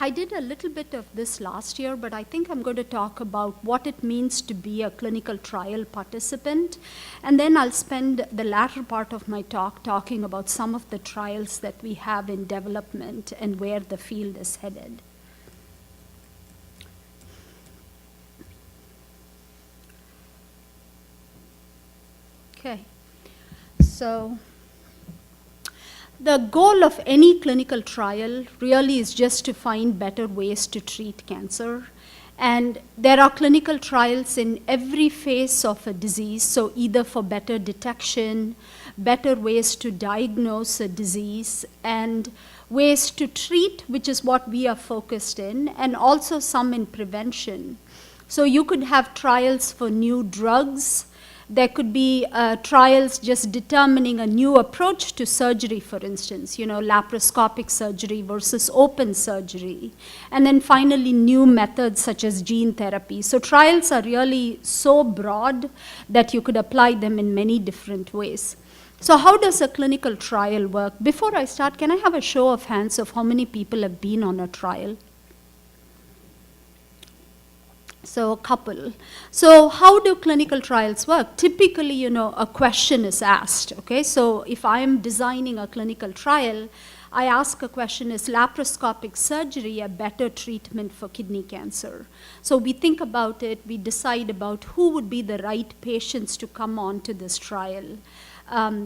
I did a little bit of this last year, but I think I'm going to talk about what it means to be a clinical trial participant. And then I'll spend the latter part of my talk talking about some of the trials that we have in development and where the field is headed. Okay, so the goal of any clinical trial really is just to find better ways to treat cancer. And there are clinical trials in every phase of a disease, so either for better detection, better ways to diagnose a disease, and ways to treat, which is what we are focused in, and also some in prevention. So you could have trials for new drugs. There could be trials just determining a new approach to surgery, for instance, laparoscopic surgery versus open surgery. And then finally, new methods such as gene therapy. So trials are really so broad that you could apply them in many different ways. So how does a clinical trial work? Before I start, can I have a show of hands of how many people have been on a trial? So a couple. So how do clinical trials work? Typically, a question is asked, okay? So if I am designing a clinical trial, I ask a question, is laparoscopic surgery a better treatment for kidney cancer? So we think about it, we decide about who would be the right patients to come on to this trial.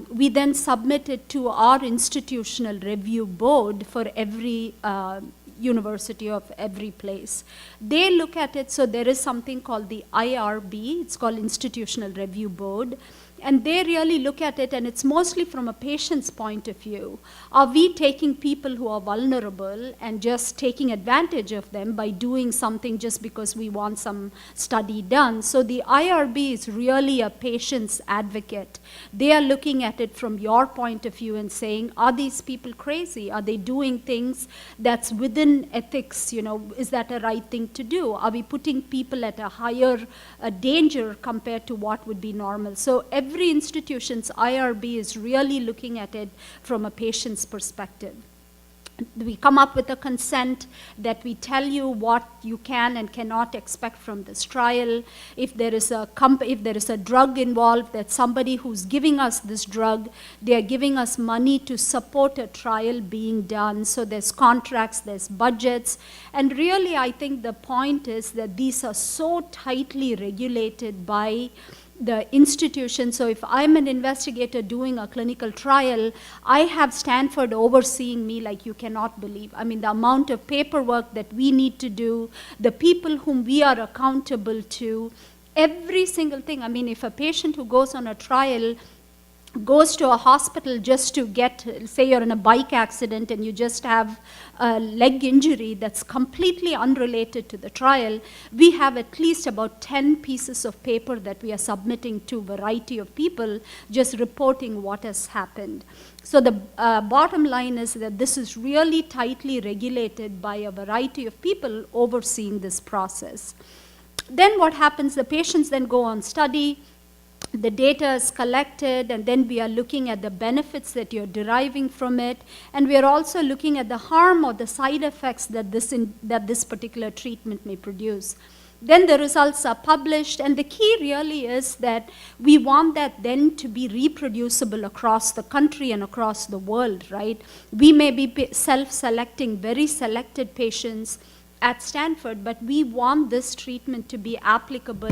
We then submit it to our institutional review board for every university of every place. They look at it, so there is something called the IRB, it's called Institutional Review Board, and they really look at it, and it's mostly from a patient's point of view. Are we taking people who are vulnerable and just taking advantage of them by doing something just because we want some study done? So the IRB is really a patient's advocate. They are looking at it from your point of view and saying, are these people crazy? Are they doing things that's within ethics? Is that a right thing to do? Are we putting people at a higher danger compared to what would be normal? So every institution's IRB is really looking at it from a patient's perspective. We come up with a consent that we tell you what you can and cannot expect from this trial. If there is a drug involved, that somebody who's giving us this drug, they are giving us money to support a trial being done. So there's contracts, there's budgets. And really, I think the point is that these are so tightly regulated by the institution. So if I'm an investigator doing a clinical trial, I have Stanford overseeing me like you cannot believe. I mean, the amount of paperwork that we need to do, the people whom we are accountable to, every single thing. I mean, if a patient who goes on a trial goes to a hospital just to get, say you're in a bike accident and you just have a leg injury that's completely unrelated to the trial, we have at least about 10 pieces of paper that we are submitting to a variety of people just reporting what has happened. So the bottom line is that this is really tightly regulated by a variety of people overseeing this process. Then what happens, the patients then go on study, the data is collected, and then we are looking at the benefits that you're deriving from it, and we are also looking at the harm or the side effects that this particular treatment may produce. Then the results are published, and the key really is that we want that then to be reproducible across the country and across the world, right? We may be self-selecting very selected patients at Stanford, but we want this treatment to be applicable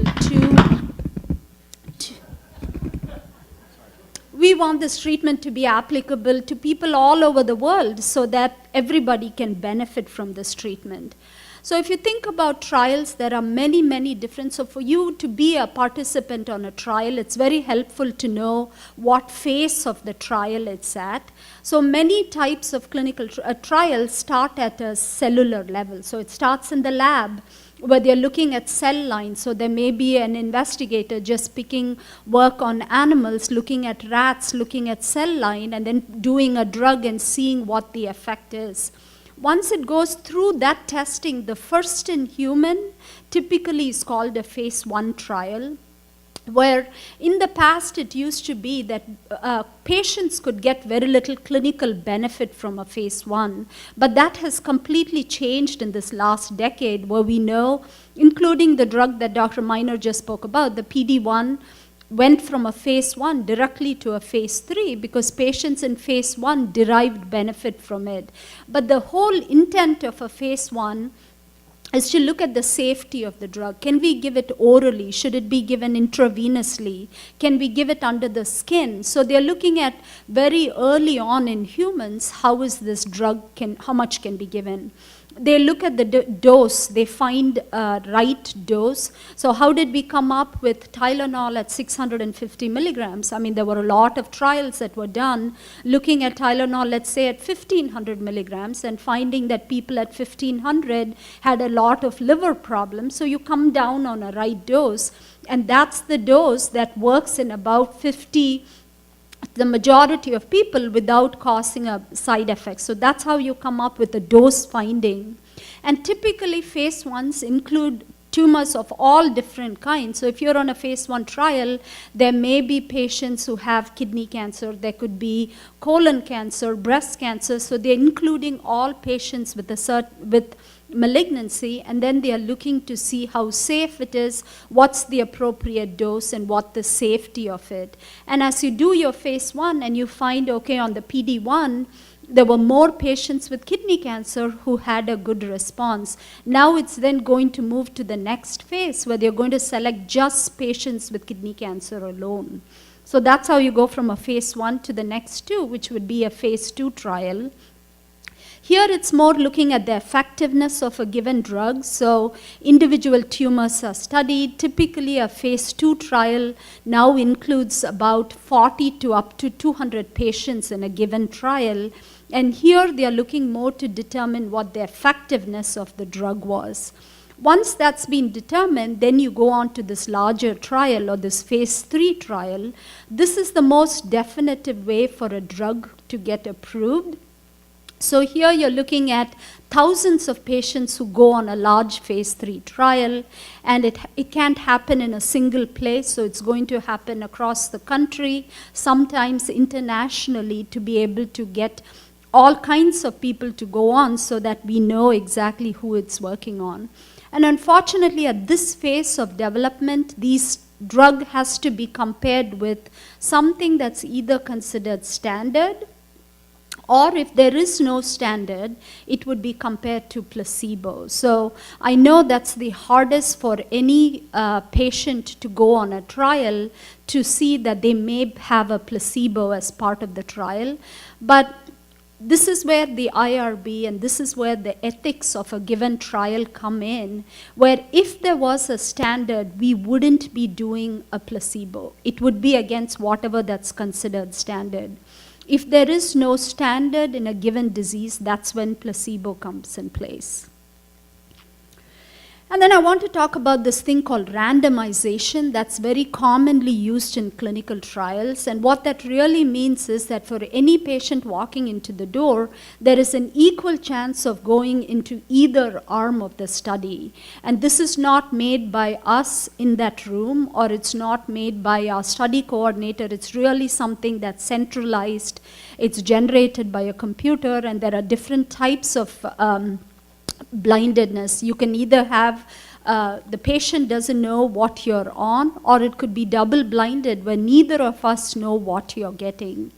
we want this treatment to be applicable to people all over the world so that everybody can benefit from this treatment. So if you think about trials, there are many, many different. So for you to be a participant on a trial, it's very helpful to know what phase of the trial it's at. So many types of clinical trials start at a cellular level. So it starts in the lab, where they're looking at cell lines. So there may be an investigator just picking work on animals, looking at rats, looking at cell line, and then doing a drug and seeing what the effect is. Once it goes through that testing, the first in human typically is called a phase 1 trial. where in the past it used to be that patients could get very little clinical benefit from a phase 1, but that has completely changed in this last decade, where we know, including the drug that Dr. Miner just spoke about, the PD-1 went from a phase 1 directly to a phase 3 because patients in phase 1 derived benefit from it. But the whole intent of a phase 1 is to look at the safety of the drug. Can we give it orally? Should it be given intravenously? Can we give it under the skin? So they're looking at very early on in humans, how is this drug, how much can be given? They look at the dose, they find a right dose. So how did we come up with Tylenol at 650 milligrams? I mean, there were a lot of trials that were done looking at Tylenol, let's say at 1500 milligrams, and finding that people at 1500 had a lot of liver problems. So you come down on a right dose, and that's the dose that works in about the majority of people without causing a side effect. So that's how you come up with the dose finding. And typically phase 1s include tumors of all different kinds. So if you're on a phase 1 trial, there may be patients who have kidney cancer, there could be colon cancer, breast cancer, so they're including all patients with malignancy, and then they are looking to see how safe it is, what's the appropriate dose, and what the safety of it. And as you do your phase 1 and you find, okay, on the PD-1, there were more patients with kidney cancer who had a good response. Now it's then going to move to the next phase where they're going to select just patients with kidney cancer alone. So that's how you go from a phase 1 to the next 2, which would be a phase 2 trial. Here it's more looking at the effectiveness of a given drug. So individual tumors are studied. Typically a phase 2 trial now includes about 40 to up to 200 patients in a given trial. And here they are looking more to determine what the effectiveness of the drug was. Once that's been determined, then you go on to this larger trial or this phase 3 trial. This is the most definitive way for a drug to get approved. So here you're looking at thousands of patients who go on a large phase 3 trial, and it can't happen in a single place, so it's going to happen across the country, sometimes internationally, to be able to get all kinds of people to go on so that we know exactly who it's working on. And unfortunately, at this phase of development, this drug has to be compared with something that's either considered standard, or if there is no standard, it would be compared to placebo. So I know that's the hardest for any patient to go on a trial to see that they may have a placebo as part of the trial. But this is where the IRB and this is where the ethics of a given trial come in, where if there was a standard, we wouldn't be doing a placebo. It would be against whatever that's considered standard. If there is no standard in a given disease, that's when placebo comes in place. And then I want to talk about this thing called randomization that's very commonly used in clinical trials. And what that really means is that for any patient walking into the door, there is an equal chance of going into either arm of the study. And this is not made by us in that room, or it's not made by our study coordinator. It's really something that's centralized. It's generated by a computer, and there are different types of blindedness. You can either have the patient doesn't know what you're on, or it could be double blinded where neither of us know what you're getting.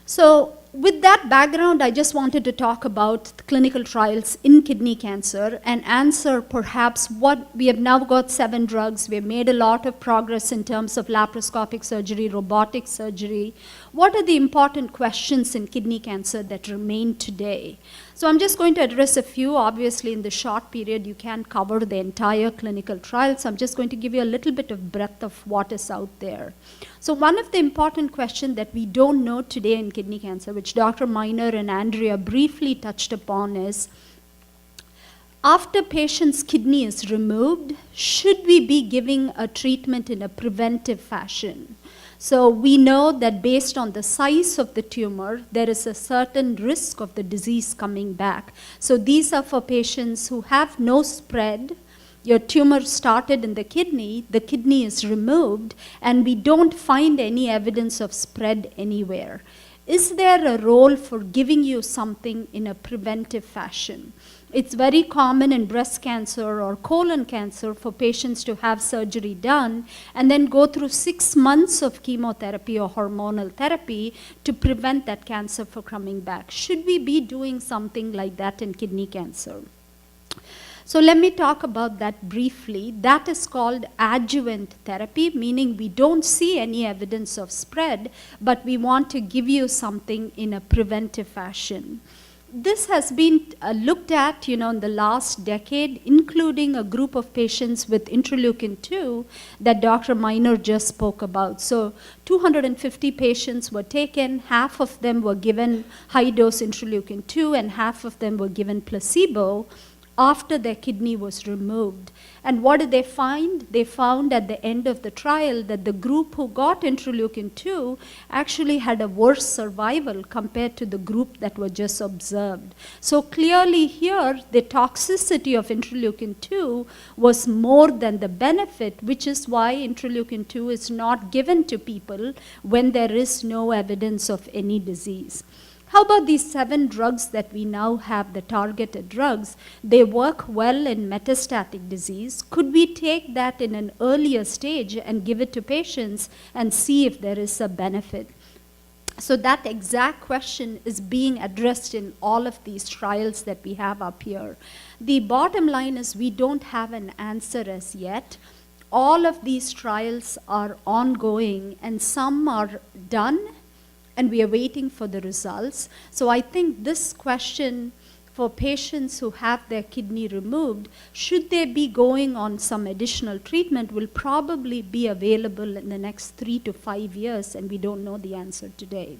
So with that background, I just wanted to talk about clinical trials in kidney cancer and answer perhaps what we have now got 7 drugs. We have made a lot of progress in terms of laparoscopic surgery, robotic surgery. What are the important questions in kidney cancer that remain today? So I'm just going to address a few. Obviously, in the short period, you can't cover the entire clinical trial, so I'm just going to give you a little bit of breadth of what is out there. So one of the important questions that we don't know today in kidney cancer, which Dr. Miner and Andrea briefly touched upon, is after patient's kidney is removed, should we be giving a treatment in a preventive fashion? So we know that based on the size of the tumor, there is a certain risk of the disease coming back. So these are for patients who have no spread, your tumor started in the kidney is removed, and we don't find any evidence of spread anywhere. Is there a role for giving you something in a preventive fashion? It's very common in breast cancer or colon cancer for patients to have surgery done and then go through 6 months of chemotherapy or hormonal therapy to prevent that cancer from coming back. Should we be doing something like that in kidney cancer? So let me talk about that briefly. That is called adjuvant therapy, meaning we don't see any evidence of spread, but we want to give you something in a preventive fashion. This has been looked at, in the last decade, including a group of patients with interleukin-2 that Dr. Miner just spoke about. So 250 patients were taken, half of them were given high-dose interleukin-2, and half of them were given placebo after their kidney was removed. And what did they find? They found at the end of the trial that the group who got interleukin-2 actually had a worse survival compared to the group that were just observed. So clearly here, the toxicity of interleukin-2 was more than the benefit, which is why interleukin-2 is not given to people when there is no evidence of any disease. How about these 7 drugs that we now have, the targeted drugs? They work well in metastatic disease. Could we take that in an earlier stage and give it to patients and see if there is a benefit? So that exact question is being addressed in all of these trials that we have up here. The bottom line is we don't have an answer as yet. All of these trials are ongoing, and some are done, and we are waiting for the results. So I think this question for patients who have their kidney removed, should they be going on some additional treatment, will probably be available in the next 3 to 5 years, and we don't know the answer today.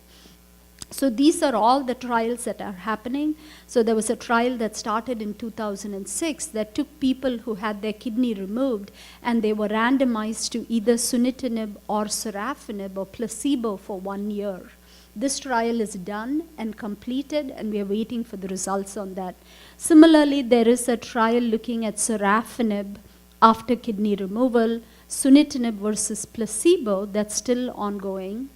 So these are all the trials that are happening. So there was a trial that started in 2006 that took people who had their kidney removed, and they were randomized to either sunitinib or sorafenib or placebo for 1 year. This trial is done and completed, and we are waiting for the results on that. Similarly, there is a trial looking at sorafenib after kidney removal, sunitinib versus placebo, that's still ongoing.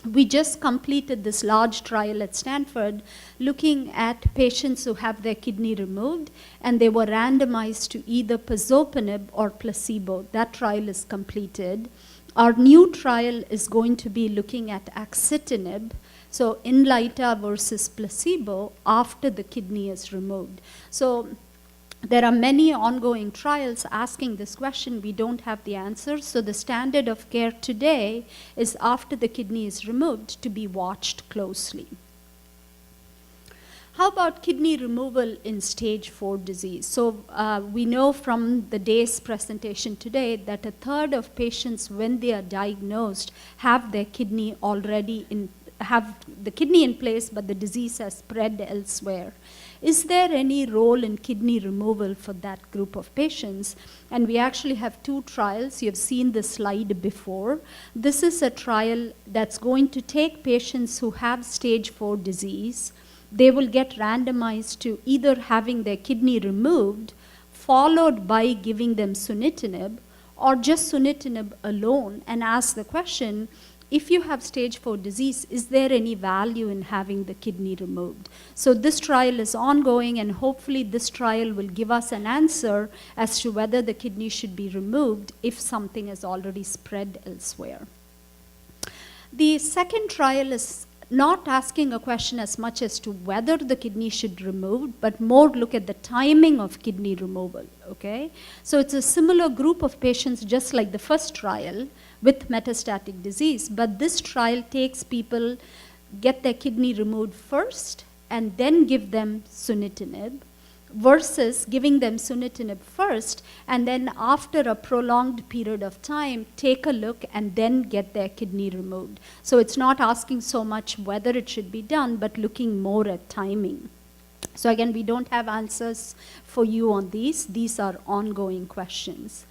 We just completed this large trial at Stanford looking at patients who have their kidney removed, and they were randomized to either pazopanib or placebo. That trial is completed. Our new trial is going to be looking at axitinib, so Inlyta versus placebo after the kidney is removed. So there are many ongoing trials asking this question. We don't have the answer. So the standard of care today is after the kidney is removed to be watched closely. How about kidney removal in stage 4 disease? So we know from the day's presentation today that 1/3 of patients, when they are diagnosed, have their kidney already have the kidney in place, but the disease has spread elsewhere. Is there any role in kidney removal for that group of patients? And we actually have 2 trials. You have seen the slide before. This is a trial that's going to take patients who have stage 4 disease. They will get randomized to either having their kidney removed, followed by giving them sunitinib, or just sunitinib alone, and ask the question, if you have stage 4 disease, is there any value in having the kidney removed? So this trial is ongoing, and hopefully this trial will give us an answer as to whether the kidney should be removed if something has already spread elsewhere. The second trial is not asking a question as much as to whether the kidney should be removed, but more look at the timing of kidney removal, okay? So it's a similar group of patients just like the first trial with metastatic disease, but this trial takes people, get their kidney removed first, and then give them sunitinib, versus giving them sunitinib first, and then after a prolonged period of time, take a look and then get their kidney removed. So it's not asking so much whether it should be done, but looking more at timing. So again, we don't have answers for you on these. These are ongoing questions.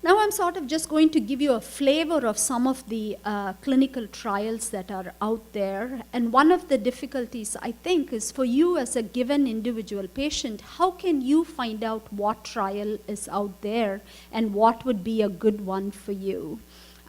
Now I'm sort of just going to give you a flavor of some of the clinical trials that are out there. And one of the difficulties, I think, is for you as a given individual patient, how can you find out what trial is out there and what would be a good one for you?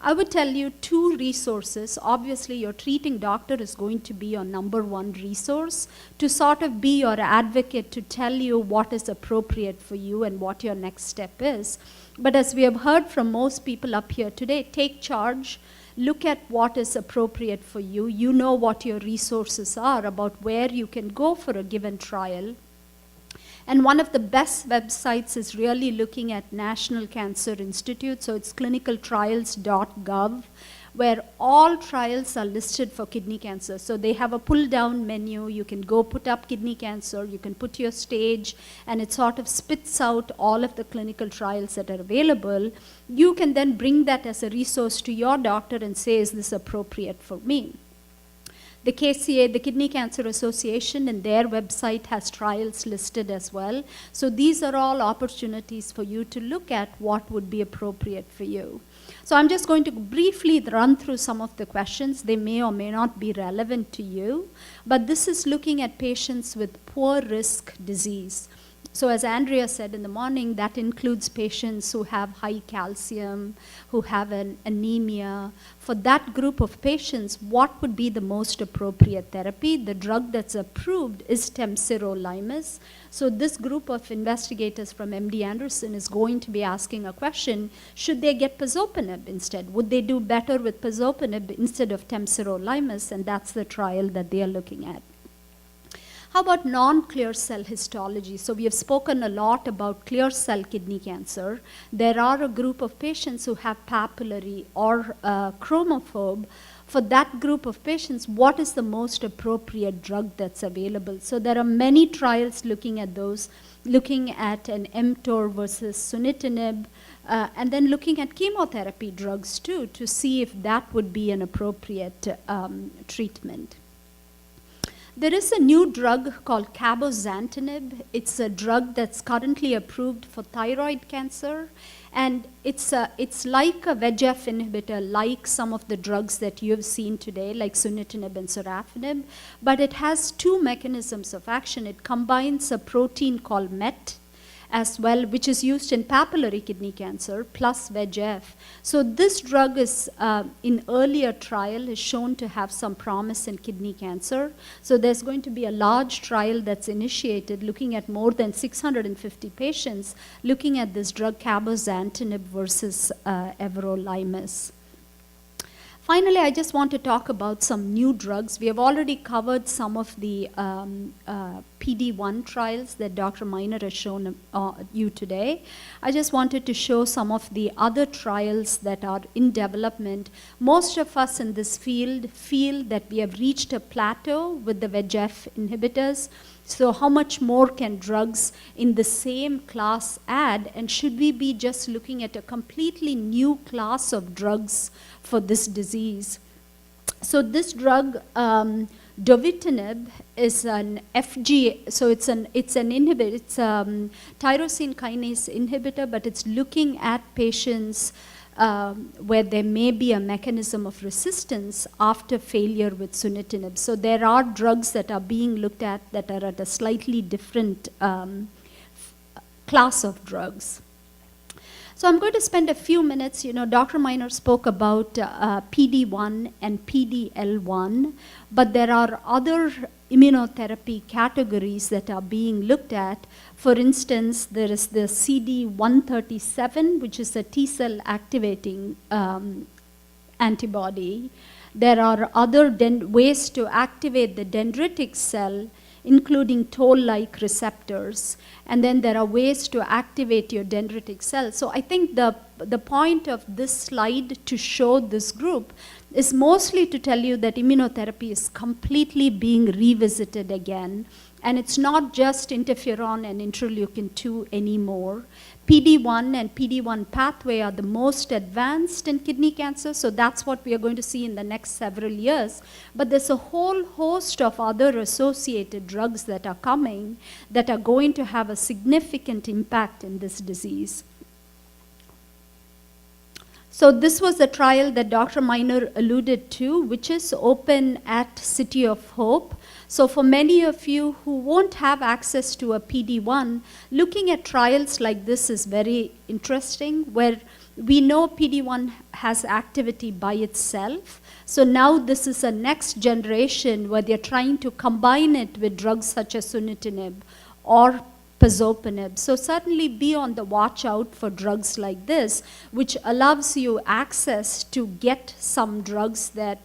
I would tell you 2 resources. Obviously, your treating doctor is going to be your number 1 resource to sort of be your advocate to tell you what is appropriate for you and what your next step is. But as we have heard from most people up here today, take charge, look at what is appropriate for you. You know what your resources are about where you can go for a given trial. And one of the best websites is really looking at National Cancer Institute, so it's clinicaltrials.gov, where all trials are listed for kidney cancer. So they have a pull-down menu. You can go put up kidney cancer, you can put your stage, and it sort of spits out all of the clinical trials that are available. You can then bring that as a resource to your doctor and say, is this appropriate for me? The KCA, the Kidney Cancer Association, and their website has trials listed as well. So these are all opportunities for you to look at what would be appropriate for you. So I'm just going to briefly run through some of the questions. They may or may not be relevant to you, but this is looking at patients with poor risk disease. So as Andrea said in the morning, that includes patients who have high calcium, who have an anemia. For that group of patients, what would be the most appropriate therapy? The drug that's approved is temsirolimus. So this group of investigators from MD Anderson is going to be asking a question, should they get pazopanib instead? Would they do better with pazopanib instead of temsirolimus? And that's the trial that they are looking at. How about non-clear cell histology? So we have spoken a lot about clear cell kidney cancer. There are a group of patients who have papillary or chromophobe. For that group of patients, what is the most appropriate drug that's available? So there are many trials looking at those, looking at an mTOR versus sunitinib, and then looking at chemotherapy drugs too, to see if that would be an appropriate treatment. There is a new drug called cabozantinib. It's a drug that's currently approved for thyroid cancer. And it's like a VEGF inhibitor, like some of the drugs that you have seen today, like sunitinib and sorafenib. But it has 2 mechanisms of action. It combines a protein called MET as well, which is used in papillary kidney cancer, plus VEGF. So this drug is, in earlier trial, is shown to have some promise in kidney cancer. So there's going to be a large trial that's initiated looking at more than 650 patients, looking at this drug cabozantinib versus everolimus. Finally, I just want to talk about some new drugs. We have already covered some of the PD-1 trials that Dr. Miner has shown you today. I just wanted to show some of the other trials that are in development. Most of us in this field feel that we have reached a plateau with the VEGF inhibitors. So how much more can drugs in the same class add? And should we be just looking at a completely new class of drugs for this disease? So this drug, dovitinib, is an FG, so it's an inhibitor, it's a tyrosine kinase inhibitor, but it's looking at patients where there may be a mechanism of resistance after failure with sunitinib. So there are drugs that are being looked at that are at a slightly different class of drugs. So I'm going to spend a few minutes, Dr. Miner spoke about PD-1 and PD-L1, but there are other immunotherapy categories that are being looked at. For instance, there is the CD137, which is a T-cell activating antibody. There are other ways to activate the dendritic cell, including toll-like receptors. And then there are ways to activate your dendritic cells. So I think the point of this slide to show this group is mostly to tell you that immunotherapy is completely being revisited again. And it's not just interferon and interleukin-2 anymore. PD-1 and PD-1 pathway are the most advanced in kidney cancer, so that's what we are going to see in the next several years. But there's a whole host of other associated drugs that are coming that are going to have a significant impact in this disease. So this was the trial that Dr. Minor alluded to, which is open at City of Hope. So for many of you who won't have access to a PD-1, looking at trials like this is very interesting, where we know PD-1 has activity by itself. So now this is a next generation where they're trying to combine it with drugs such as sunitinib or pazopanib. So certainly be on the watch out for drugs like this, which allows you access to get some drugs that,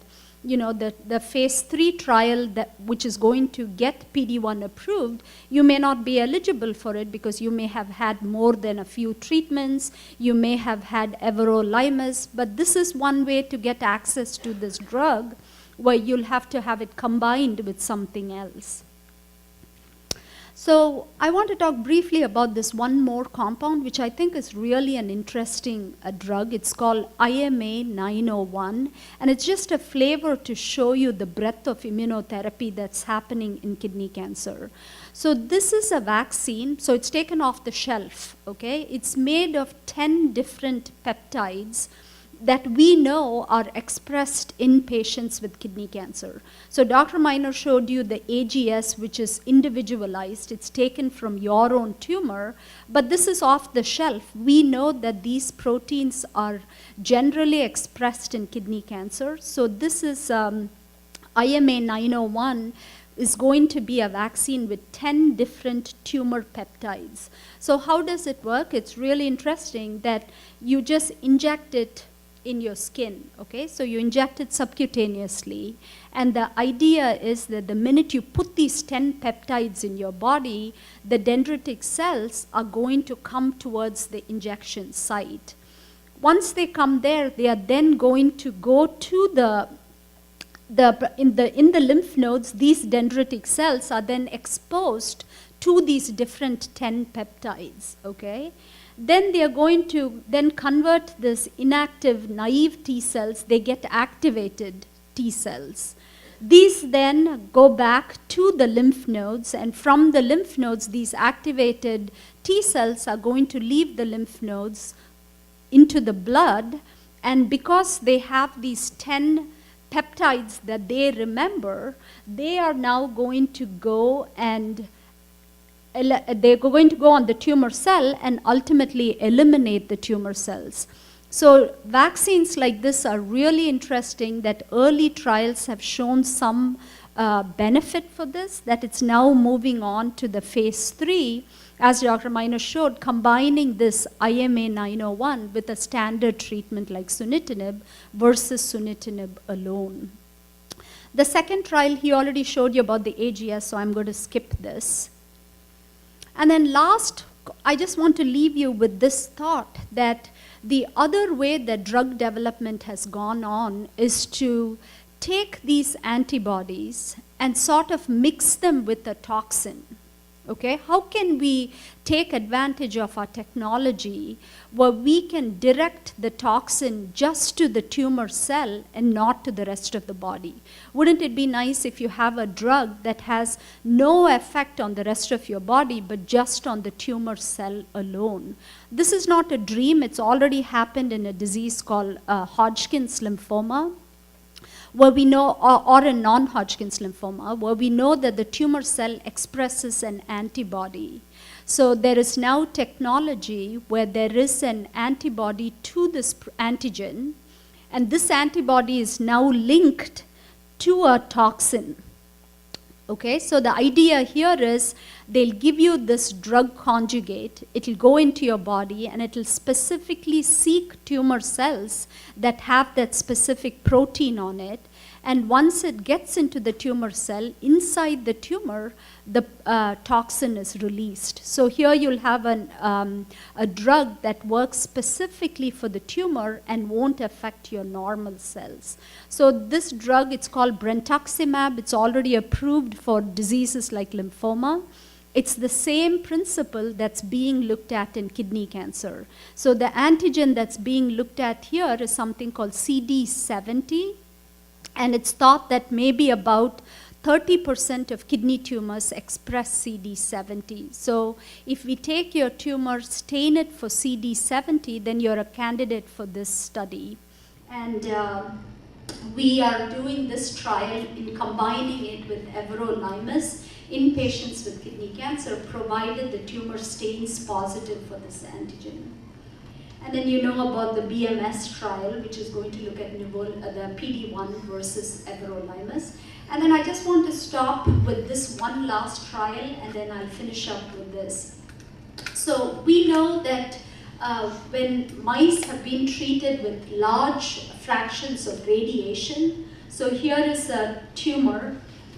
you know, the phase 3 trial which is going to get PD-1 approved, you may not be eligible for it because you may have had more than a few treatments, you may have had everolimus, but this is one way to get access to this drug where you'll have to have it combined with something else. So I want to talk briefly about this one more compound, which I think is really an interesting drug. It's called IMA 901, and it's just a flavor to show you the breadth of immunotherapy that's happening in kidney cancer. So this is a vaccine, so it's taken off the shelf, okay? It's made of 10 different peptides that we know are expressed in patients with kidney cancer. So Dr. Minor showed you the AGS, which is individualized. It's taken from your own tumor, but this is off the shelf. We know that these proteins are generally expressed in kidney cancer. So this is IMA 901 is going to be a vaccine with 10 different tumor peptides. So how does it work? It's really interesting that you just inject it in your skin, okay? So you inject it subcutaneously, and the idea is that the minute you put these 10 peptides in your body, the dendritic cells are going to come towards the injection site. Once they come there, they are then going to go to in the lymph nodes. These dendritic cells are then exposed to these different 10 peptides, okay? Then they are going to then convert this inactive naive T cells, they get activated T cells. These then go back to the lymph nodes, and from the lymph nodes, these activated T cells are going to leave the lymph nodes into the blood, and because they have these 10 peptides that they remember, they are now going to go and they're going to go on the tumor cell and ultimately eliminate the tumor cells. So vaccines like this are really interesting, that early trials have shown some benefit for this, that it's now moving on to the phase 3, as Dr. Minor showed, combining this IMA 901 with a standard treatment like sunitinib versus sunitinib alone. The second trial, he already showed you about the AGS, so I'm going to skip this. And then last, I just want to leave you with this thought that the other way that drug development has gone on is to take these antibodies and sort of mix them with a toxin. Okay, how can we take advantage of our technology where we can direct the toxin just to the tumor cell and not to the rest of the body? Wouldn't it be nice if you have a drug that has no effect on the rest of your body but just on the tumor cell alone? This is not a dream. It's already happened in a disease called Hodgkin's lymphoma, where we know, or a non-Hodgkin's lymphoma, where we know that the tumor cell expresses an antibody. So there is now technology where there is an antibody to this antigen, and this antibody is now linked to a toxin. Okay, so the idea here is they'll give you this drug conjugate, it'll go into your body, and it'll specifically seek tumor cells that have that specific protein on it. And once it gets into the tumor cell, inside the tumor, the toxin is released. So here you'll have a drug that works specifically for the tumor and won't affect your normal cells. So this drug, it's called brentuximab. It's already approved for diseases like lymphoma. It's the same principle that's being looked at in kidney cancer. So the antigen that's being looked at here is something called CD70. And it's thought that maybe about 30% of kidney tumors express CD70. So if we take your tumor, stain it for CD70, then you're a candidate for this study. And we are doing this trial in combining it with everolimus in patients with kidney cancer, provided the tumor stains positive for this antigen. And then you know about the BMS trial, which is going to look at the PD-1 versus everolimus. And then I just want to stop with this one last trial, and then I'll finish up with this. So we know that when mice have been treated with large fractions of radiation, so here is a tumor,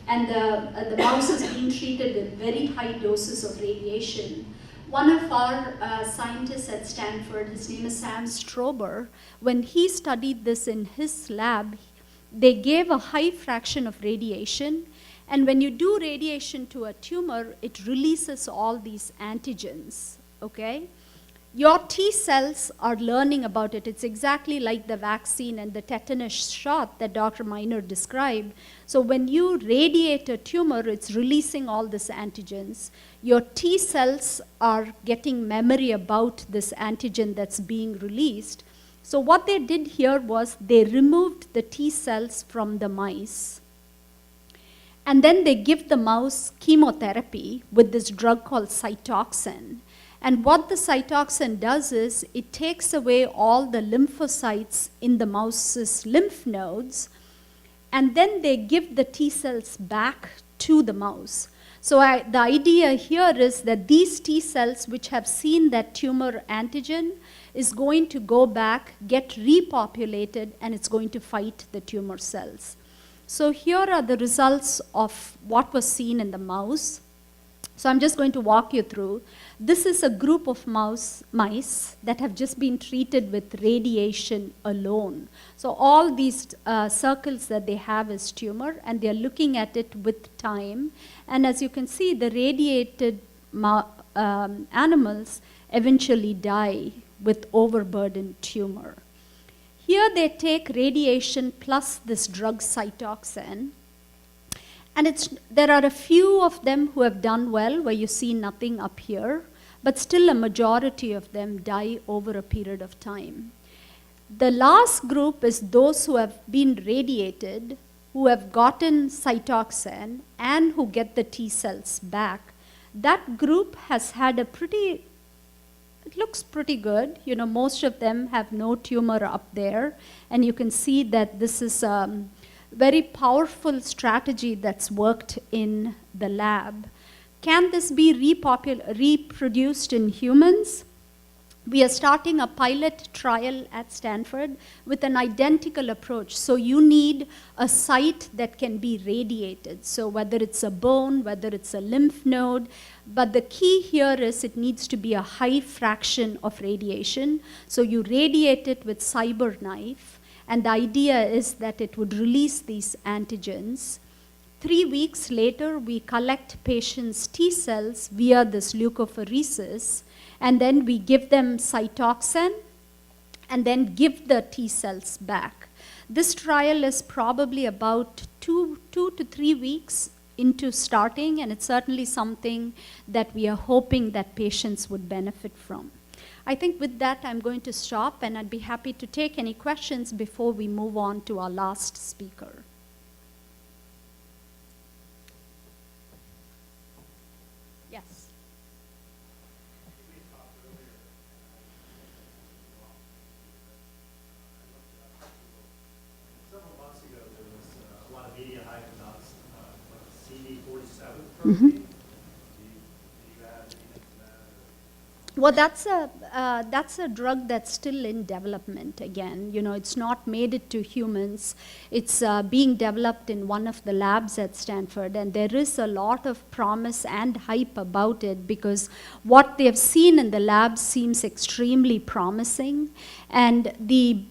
and the mouse is being treated with very high doses of radiation. One of our scientists at Stanford, his name is Sam Strober, when he studied this in his lab, they gave a high fraction of radiation, and when you do radiation to a tumor, it releases all these antigens, okay? Your T cells are learning about it. It's exactly like the vaccine and the tetanus shot that Dr. Miner described. So when you radiate a tumor, it's releasing all these antigens. Your T cells are getting memory about this antigen that's being released. So what they did here was they removed the T cells from the mice. And then they give the mouse chemotherapy with this drug called Cytoxan. And what the Cytoxan does is it takes away all the lymphocytes in the mouse's lymph nodes, and then they give the T cells back to the mouse. So the idea here is that these T cells, which have seen that tumor antigen, is going to go back, get repopulated, and it's going to fight the tumor cells. So here are the results of what was seen in the mouse. So I'm just going to walk you through. This is a group of mice that have just been treated with radiation alone. So all these circles that they have is tumor, and they're looking at it with time. And as you can see, the radiated animals eventually die with overburdened tumor. Here they take radiation plus this drug Cytoxan. And there are a few of them who have done well, where you see nothing up here, but still a majority of them die over a period of time. The last group is those who have been radiated, who have gotten Cytoxan, and who get the T cells back. That group has had it looks pretty good. You know, most of them have no tumor up there, and you can see that this is very powerful strategy that's worked in the lab. Can this be reproduced in humans? We are starting a pilot trial at Stanford with an identical approach. So you need a site that can be radiated. So whether it's a bone, whether it's a lymph node, but the key here is it needs to be a high fraction of radiation. So you radiate it with CyberKnife. And the idea is that it would release these antigens. 3 weeks later, we collect patients' T cells via this leukapheresis, and then we give them Cytoxan, and then give the T cells back. This trial is probably about 2 to 3 weeks into starting, and it's certainly something that we are hoping that patients would benefit from. I think with that, I'm going to stop, and I'd be happy to take any questions before we move on to our last speaker. Yes. Several months ago, there was a lot of media hype about CD47 protein. Mm-hmm. Well, that's a drug that's still in development again. You know, it's not made it to humans. It's being developed in one of the labs at Stanford, and there is a lot of promise and hype about it because what they've seen in the lab seems extremely promising. And the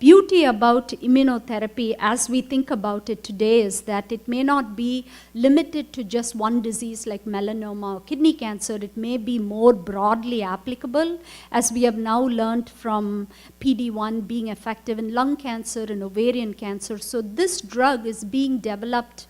beauty about immunotherapy, as we think about it today, is that it may not be limited to just one disease like melanoma or kidney cancer. It may be more broadly applicable, as we have now learned from PD-1 being effective in lung cancer and ovarian cancer. So this drug is being developed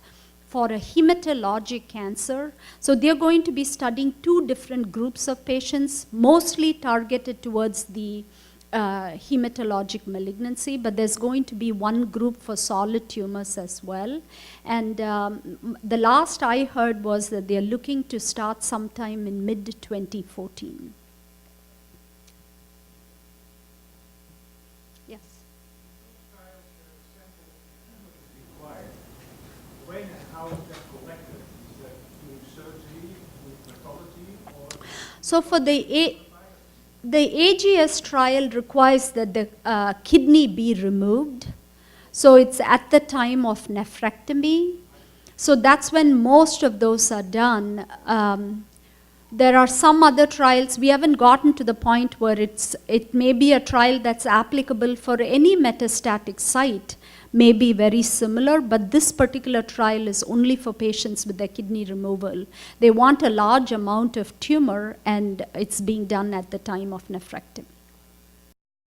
for a hematologic cancer. So they're going to be studying 2 different groups of patients, mostly targeted towards the hematologic malignancy, but there's going to be 1 group for solid tumors as well. And the last I heard was that they're looking to start sometime in mid-2014. Yes. When and how is that collected? Is that doing surgery, with pathology, or? So for the AGS trial requires that the kidney be removed. So it's at the time of nephrectomy. So that's when most of those are done. There are some other trials. We haven't gotten to the point where it may be a trial that's applicable for any metastatic site, may be very similar, but this particular trial is only for patients with their kidney removal. They want a large amount of tumor, and it's being done at the time of nephrectomy.